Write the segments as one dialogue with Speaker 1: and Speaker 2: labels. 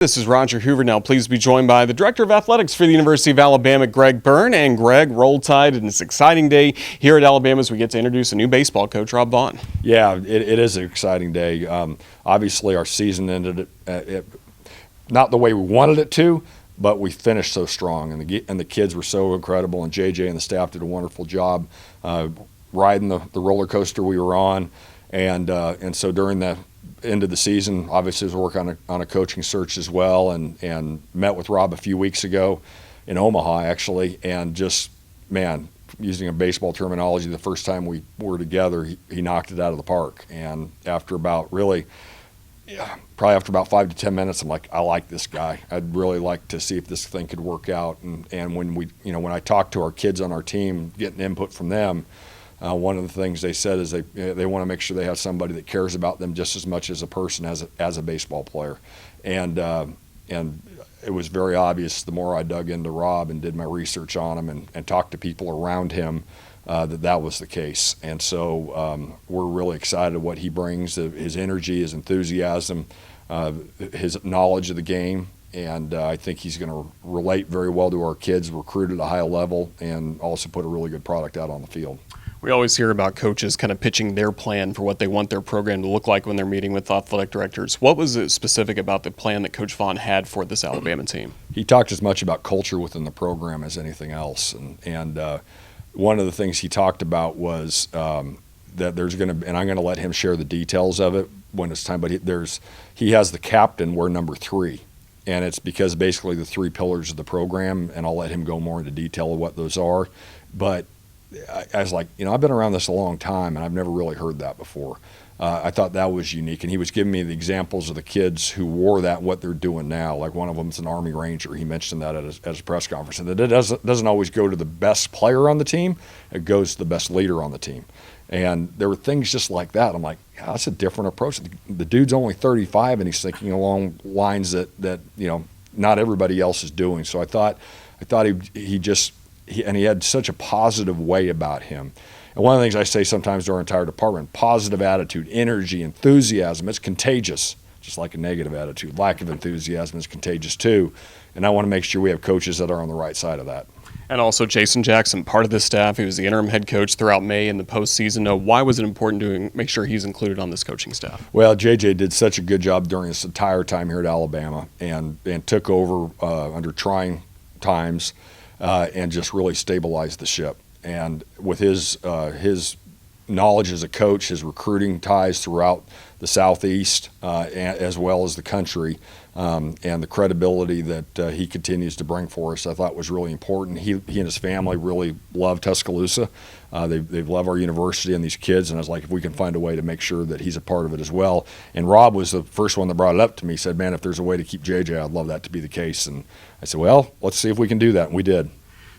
Speaker 1: This is Roger Hoover. Now, please be joined by the Director of Athletics for the University of Alabama, Greg Byrne. And Greg, roll tide, and it's an exciting day here at Alabama as we get to introduce a new baseball coach, Rob Vaughn.
Speaker 2: Yeah, it is an exciting day. Obviously, our season ended not the way we wanted it to, but we finished so strong, and the kids were so incredible, and JJ and the staff did a wonderful job riding the roller coaster we were on, and so during the end of the season, obviously, was working on a coaching search as well, and met with Rob a few weeks ago in Omaha, actually, and just, man, using a baseball terminology, the first time we were together, he knocked it out of the park. And after about probably after about 5 to 10 minutes, I'm like, I like this guy. I'd really like to see if this thing could work out. And when I talked to our kids on our team, getting input from them, one of the things they said is they want to make sure they have somebody that cares about them just as much as a person as a baseball player, and it was very obvious the more I dug into Rob and did my research on him and talked to people around him that was the case. And so we're really excited what he brings, his energy, his enthusiasm, his knowledge of the game. And I think he's going to relate very well to our kids, recruit at a high level, and also put a really good product out on the field.
Speaker 1: We always hear about coaches kind of pitching their plan for what they want their program to look like when they're meeting with athletic directors. What was specific about the plan that Coach Vaughn had for this Alabama team?
Speaker 2: He talked as much about culture within the program as anything else. And one of the things he talked about was that there's going to, and I'm going to let him share the details of it when it's time, but he has the captain wear number 3. And it's because basically the 3 pillars of the program, and I'll let him go more into detail of what those are. But I was like, I've been around this a long time, and I've never really heard that before. I thought that was unique, and he was giving me the examples of the kids who wore that, what they're doing now. Like one of them's an Army Ranger. He mentioned that at his press conference, and that it doesn't always go to the best player on the team. It goes to the best leader on the team. And there were things just like that. I'm like, yeah, that's a different approach. The dude's only 35, and he's thinking along lines that not everybody else is doing. So I thought he had such a positive way about him. And one of the things I say sometimes to our entire department, positive attitude, energy, enthusiasm, it's contagious, just like a negative attitude. Lack of enthusiasm is contagious too. And I want to make sure we have coaches that are on the right side of that.
Speaker 1: And also Jason Jackson, part of the staff. He was the interim head coach throughout May and the postseason. Why was it important to make sure he's included on this coaching staff?
Speaker 2: Well, JJ did such a good job during this entire time here at Alabama and took over under trying times. And just really stabilize the ship. And with his knowledge as a coach, his recruiting ties throughout the Southeast, as well as the country, and the credibility that he continues to bring for us, I thought was really important. He and his family really love Tuscaloosa. They love our university and these kids, and I was like, if we can find a way to make sure that he's a part of it as well. And Rob was the first one that brought it up to me. He said, man, if there's a way to keep JJ, I'd love that to be the case. And I said, well, let's see if we can do that, and we did.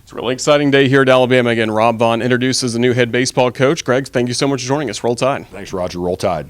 Speaker 1: It's a really exciting day here at Alabama. Again, Rob Vaughn introduces the new head baseball coach. Greg, thank you so much for joining us. Roll Tide.
Speaker 2: Thanks, Roger. Roll Tide.